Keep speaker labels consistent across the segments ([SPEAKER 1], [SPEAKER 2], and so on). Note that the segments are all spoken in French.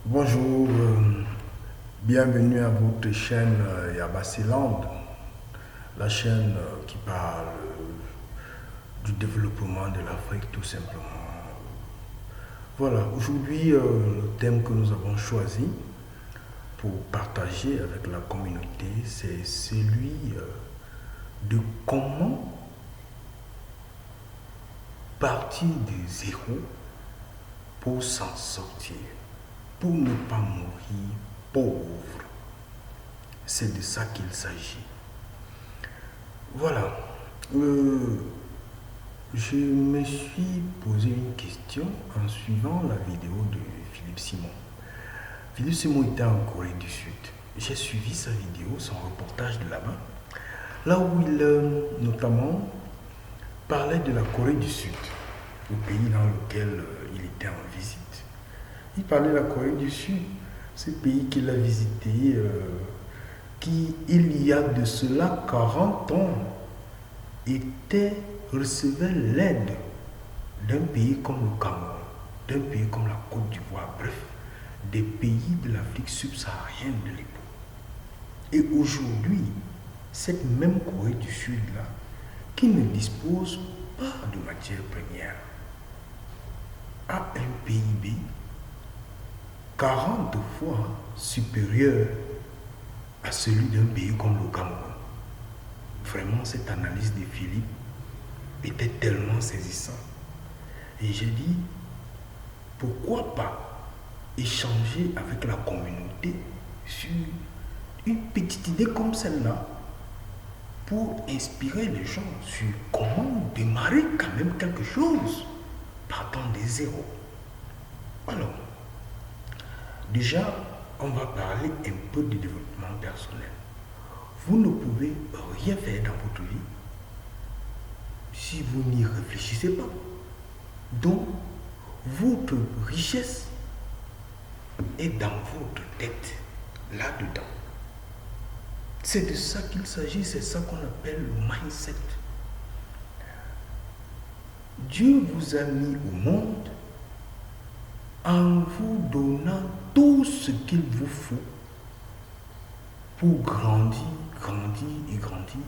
[SPEAKER 1] Bonjour, bienvenue à votre chaîne Yabasiland, la chaîne qui parle du développement de l'Afrique tout simplement. Voilà, aujourd'hui le thème que nous avons choisi pour partager avec la communauté, c'est celui de comment partir de zéro pour s'en sortir, pour ne pas mourir pauvre. C'est de ça qu'il s'agit. Voilà. Je me suis posé une question en suivant la vidéo de Philippe Simon. Philippe Simon était en Corée du Sud. J'ai suivi sa vidéo, son reportage de là-bas, là où il notamment parlait de la Corée du Sud, le pays dans lequel il était en visite. Il parlait de la Corée du Sud, ce pays qu'il a visité, qui, il y a de cela 40 ans, recevait l'aide d'un pays comme le Cameroun, d'un pays comme la Côte d'Ivoire, bref, des pays de l'Afrique subsaharienne de l'époque. Et aujourd'hui, cette même Corée du Sud-là, qui ne dispose pas de matières premières, a un PIB 40 fois supérieur à celui d'un pays comme le Cameroun. Vraiment, cette analyse de Philippe était tellement saisissante. Et j'ai dit, pourquoi pas échanger avec la communauté sur une petite idée comme celle-là pour inspirer les gens sur comment démarrer quand même quelque chose partant des zéros. Alors, déjà, on va parler un peu de développement personnel. Vous ne pouvez rien faire dans votre vie si vous n'y réfléchissez pas. Donc, votre richesse est dans votre tête, là-dedans. C'est de ça qu'il s'agit, c'est ça qu'on appelle le mindset. Dieu vous a mis au monde en vous donnant tout ce qu'il vous faut pour grandir, grandir et grandir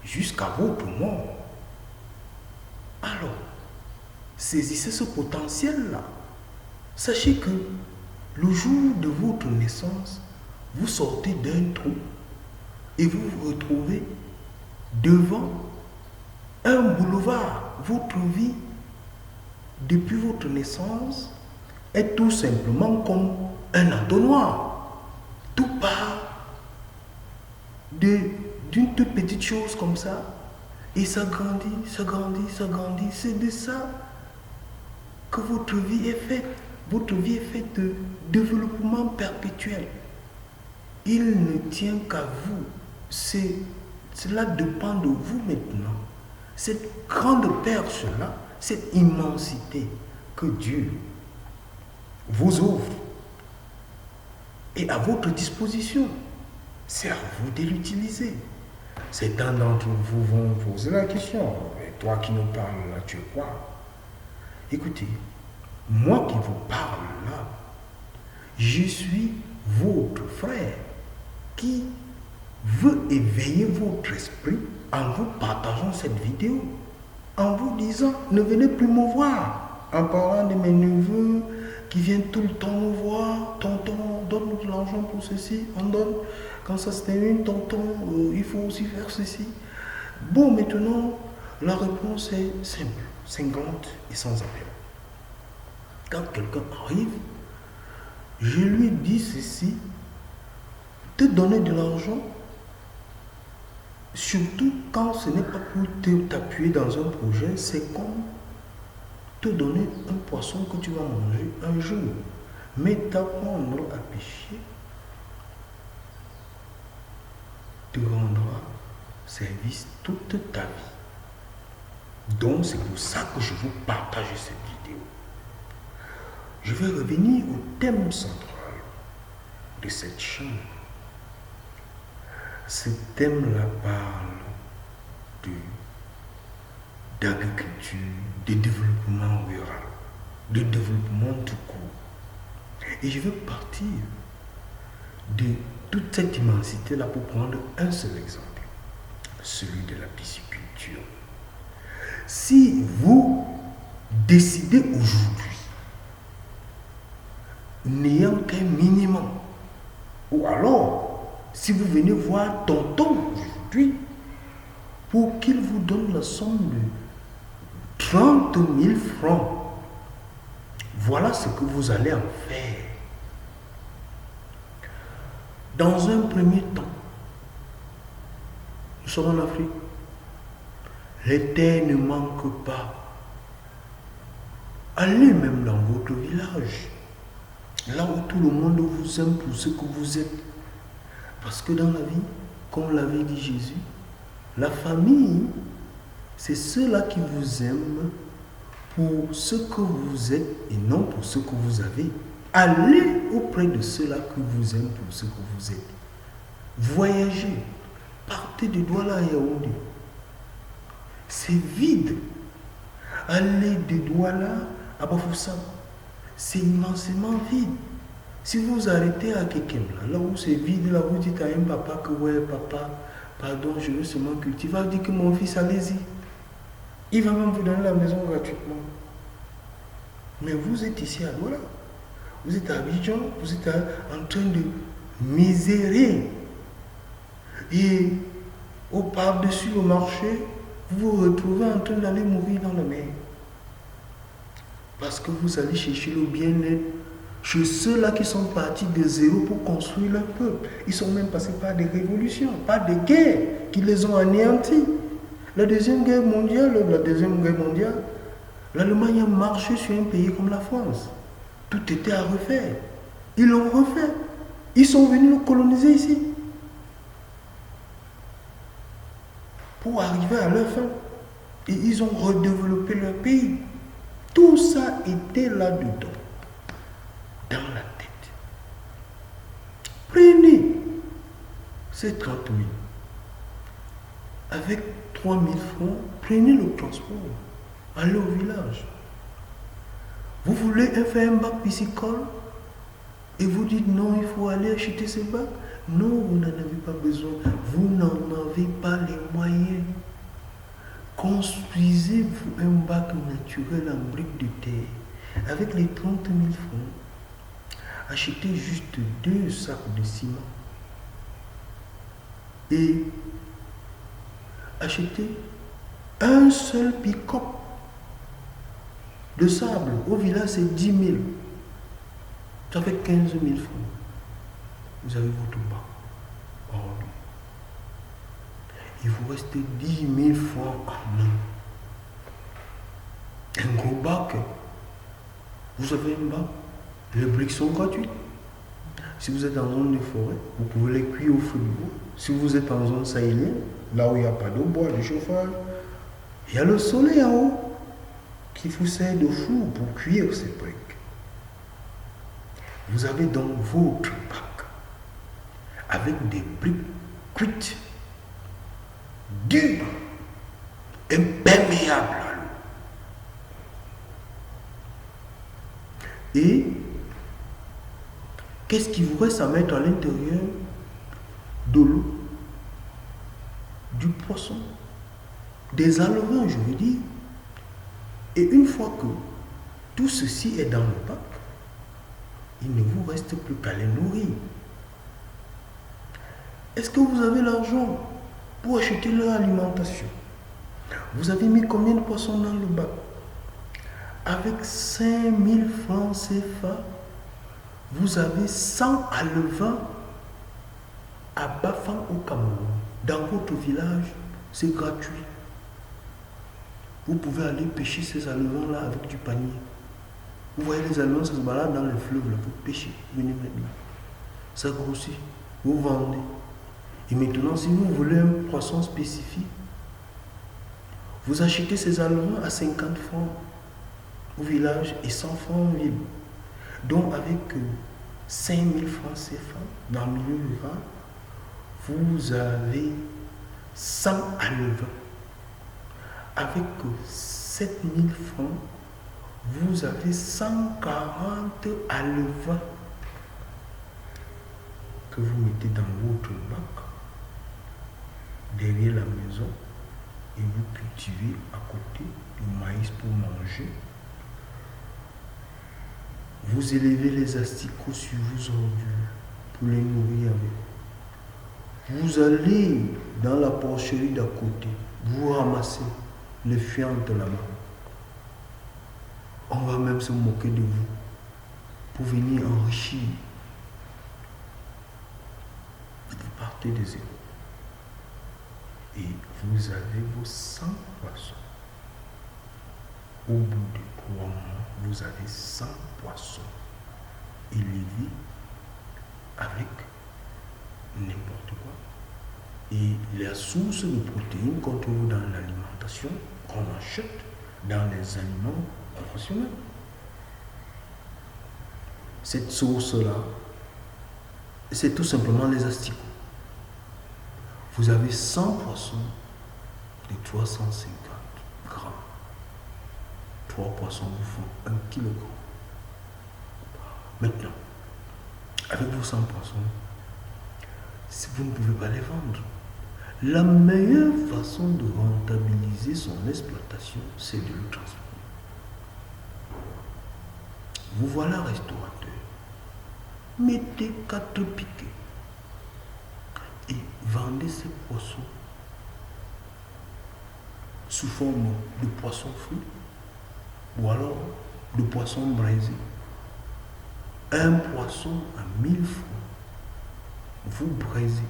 [SPEAKER 1] jusqu'à votre mort. Alors, saisissez ce potentiel-là. Sachez que le jour de votre naissance, vous sortez d'un trou et vous vous retrouvez devant un boulevard. Votre vie, depuis votre naissance, est tout simplement comme un entonnoir. Tout part d'une toute petite chose comme ça, et ça grandit, ça grandit, ça grandit. C'est de ça que votre vie est faite. Votre vie est faite de développement perpétuel. Il ne tient qu'à vous. Cela dépend de vous maintenant. Cette grande perche-là, cette immensité que Dieu vous offre est à votre disposition. C'est à vous de l'utiliser. Certains d'entre vous vont poser la question, mais toi qui nous parles là, tu es quoi? Écoutez, moi qui vous parle là, je suis votre frère qui veut éveiller votre esprit en vous partageant cette vidéo, en vous disant, ne venez plus me voir, en parlant de mes neveux qui viennent tout le temps me voir, tonton, donne-nous de l'argent pour ceci, on donne, quand ça se termine, tonton, il faut aussi faire ceci. Bon, maintenant, la réponse est simple, cinglante et sans appel. Quand quelqu'un arrive, je lui dis ceci, te donner de l'argent, surtout quand ce n'est pas pour t'appuyer dans un projet, c'est comme te donner un poisson que tu vas manger un jour. Mais t'apprendre à pêcher te rendra service toute ta vie. Donc c'est pour ça que je veux partager cette vidéo. Je vais revenir au thème central de cette chaîne. Ce thème-là parle d'agriculture, de développement rural, de développement tout court. Et je vais partir de toute cette immensité-là pour prendre un seul exemple, celui de la pisciculture. Si vous décidez aujourd'hui, n'ayant qu'un minimum, ou alors, si vous venez voir tonton aujourd'hui, pour qu'il vous donne la somme de 30 000 francs, voilà ce que vous allez en faire. Dans un premier temps, nous sommes en Afrique. Les terres ne manquent pas. Allez même dans votre village, là où tout le monde vous aime pour ce que vous êtes. Parce que dans la vie, comme l'avait dit Jésus, la famille, c'est ceux-là qui vous aiment pour ce que vous êtes et non pour ce que vous avez. Allez auprès de ceux-là qui vous aiment pour ce que vous êtes. Voyagez. Partez de Douala à Yaoundé. C'est vide. Allez de Douala à Bafoussam. C'est immensément vide. Si vous vous arrêtez à quelqu'un, là où c'est vide, là vous dites à un papa que ouais, papa, pardon, je veux seulement cultiver. Il va dire que mon fils, allez-y. Il va même vous donner la maison gratuitement. Mais vous êtes ici à Douala. Vous êtes à Abidjan, vous êtes en train de misérer. Et au par-dessus le marché, vous vous retrouvez en train d'aller mourir dans la mer. Parce que vous allez chercher le bien-être chez ceux-là qui sont partis de zéro pour construire leur peuple. Ils sont même passés par des révolutions, par des guerres qui les ont anéantis. La Deuxième Guerre mondiale, l'Allemagne a marché sur un pays comme la France. Tout était à refaire. Ils l'ont refait. Ils sont venus nous coloniser ici. Pour arriver à leur fin. Et ils ont redéveloppé leur pays. Tout ça était là-dedans. Dans la tête. Prenez ces 30 000. Avec 3 000 francs, prenez le transport. Allez au village. Vous voulez faire un bac piscicole et vous dites non, il faut aller acheter ce bac. Non, vous n'en avez pas besoin. Vous n'en avez pas les moyens. Construisez-vous un bac naturel en briques de terre. Avec les 30 000 francs, achetez juste 2 sacs de ciment. Et achetez un seul pick-up de sable. Au village, c'est 10 000. Ça fait 15 000 francs. Vous avez votre bac. Oh, il vous reste 10 000 francs en main. Un gros bac. Vous avez un bac. Les briques sont gratuites. Si vous êtes en zone de forêt, vous pouvez les cuire au feu du bois. Si vous êtes en zone sahélienne, là où il n'y a pas de bois, de chauffage, il y a le soleil en haut qui vous sert de four pour cuire ces briques. Vous avez donc votre bac avec des briques cuites, dures, imperméables à l'eau. Et qu'est-ce qui vous reste à mettre à l'intérieur de l'eau? Du poisson, des alevins, je veux dire. Et une fois que tout ceci est dans le bac, il ne vous reste plus qu'à les nourrir. Est-ce que vous avez l'argent pour acheter leur alimentation? Vous avez mis combien de poissons dans le bac? Avec 5 000 francs CFA, vous avez 100 alevins à Bafang au Cameroun. Dans votre village, c'est gratuit. Vous pouvez aller pêcher ces alevins-là avec du panier. Vous voyez les alevins, ça se balade dans le fleuve, là, vous pêchez. Venez maintenant. Ça grossit. Vous vendez. Et maintenant, si vous voulez un poisson spécifique, vous achetez ces alevins à 50 francs au village et 100 francs en ville. Donc, avec 5 000 francs CFA dans le milieu rural, vous avez 100 alevins. Avec 7 000 francs, vous avez 140 alevins que vous mettez dans votre bac derrière la maison et vous cultivez à côté du maïs pour manger. Vous élevez les asticots sur vos ordures pour les nourrir avec. Vous allez dans la porcherie d'à côté, vous ramassez les fientes là-bas. On va même se moquer de vous pour venir enrichir. Vous partez de zéro. Et vous avez vos 100 poissons. Au bout de 3 mois, vous avez 100 poissons élevés avec n'importe quoi. Et la source de protéines qu'on trouve dans l'alimentation, qu'on achète dans les aliments conventionnels. Cette source-là, c'est tout simplement les asticots. Vous avez 100 poissons de 350 grammes. 3 poissons vous font 1 kg. Maintenant, avec vos 100 poissons, si vous ne pouvez pas les vendre, la meilleure façon de rentabiliser son exploitation, c'est de le transformer. Vous voilà restaurateur. Mettez 4 piquets et vendez ces poissons sous forme de poissons frits ou alors de poissons braisés. Un poisson à 1000 francs. Vous braisez.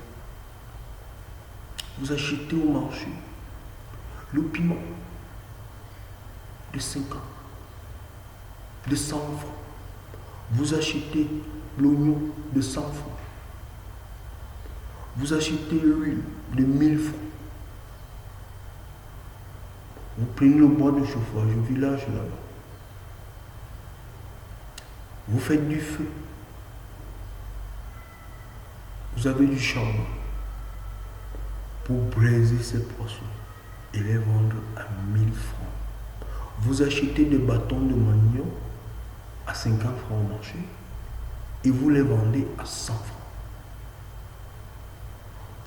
[SPEAKER 1] Vous achetez au marché le piment de 50, de 100 francs. Vous achetez l'oignon de 100 francs. Vous achetez l'huile de 1000 francs. Vous prenez le bois de chauffage au village là-bas. Vous faites du feu. Vous avez du charbon pour braiser ces poissons et les vendre à 1000 francs. Vous achetez des bâtons de manioc à 50 francs au marché et vous les vendez à 100 francs.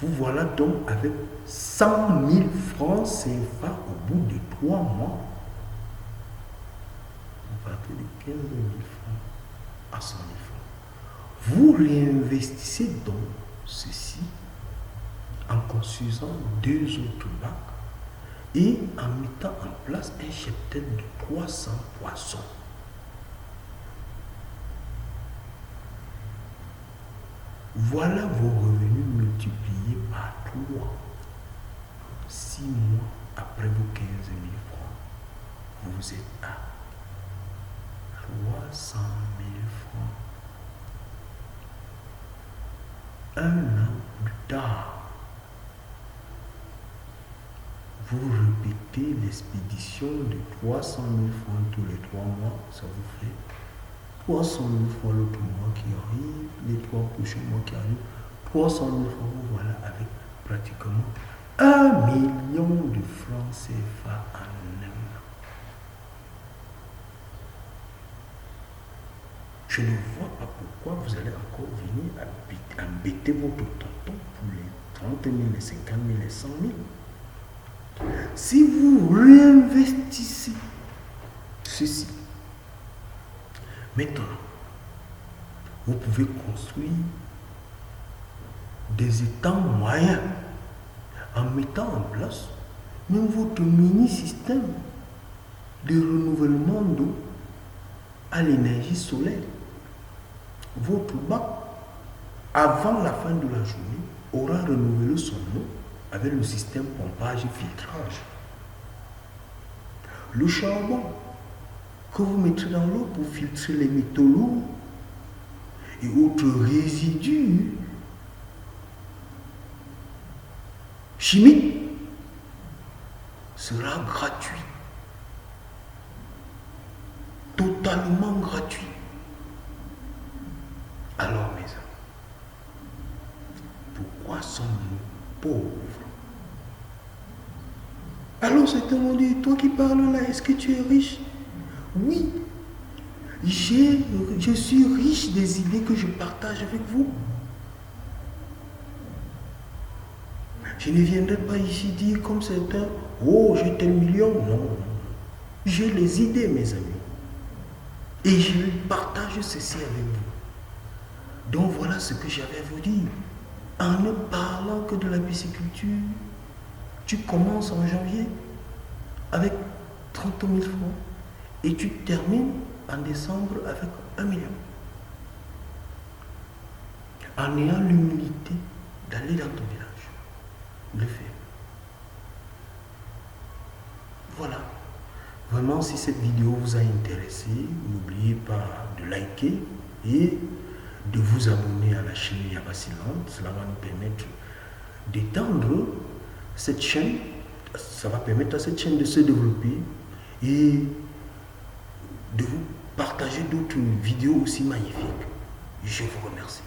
[SPEAKER 1] Vous voilà donc avec 100 000 francs CFA au bout de 3 mois. Vous partez de 15 000 francs à 100 000 francs. Vous réinvestissez donc ceci en construisant 2 autres bacs et en mettant en place un cheptel de 300 poissons. Voilà vos revenus multipliés par 3. 6 mois après vos 15 000 francs, vous êtes à 300 000 francs. 1 an plus tard, vous répétez l'expédition de 300 000 francs tous les 3 mois, ça vous fait 300 000 francs l'autre mois qui arrive, les 3 prochains mois qui arrivent, 300 000 francs, vous voilà avec pratiquement 1 million de francs CFA en un an. Je ne vois pas pourquoi vous allez encore venir embêter votre tonton pour les 30 000, les 50 000, les 100 000. Si vous réinvestissez ceci, maintenant, vous pouvez construire des étangs moyens en mettant en place même votre mini-système de renouvellement d'eau à l'énergie solaire. Votre bac, avant la fin de la journée, aura renouvelé son eau avec le système pompage et filtrage. Le charbon que vous mettrez dans l'eau pour filtrer les métaux lourds et autres résidus chimiques sera gratuit. Totalement gratuit. Alors mes amis, pourquoi sommes-nous pauvres? Alors certains m'ont dit, toi qui parles là, est-ce que tu es riche? Oui, je suis riche des idées que je partage avec vous. Je ne viendrai pas ici dire comme certains, oh, j'ai tel million. Non, j'ai les idées, mes amis. Et je partage ceci avec vous. Donc voilà ce que j'avais à vous dire. En ne parlant que de la pisciculture, tu commences en janvier avec 30 000 francs et tu termines en décembre avec 1 million. En ayant l'humilité d'aller dans ton village, le faire. Voilà. Vraiment, si cette vidéo vous a intéressé, n'oubliez pas de liker et de vous abonner à la chaîne Yabassilande. Cela va nous permettre d'étendre cette chaîne. Ça va permettre à cette chaîne de se développer et de vous partager d'autres vidéos aussi magnifiques. Je vous remercie.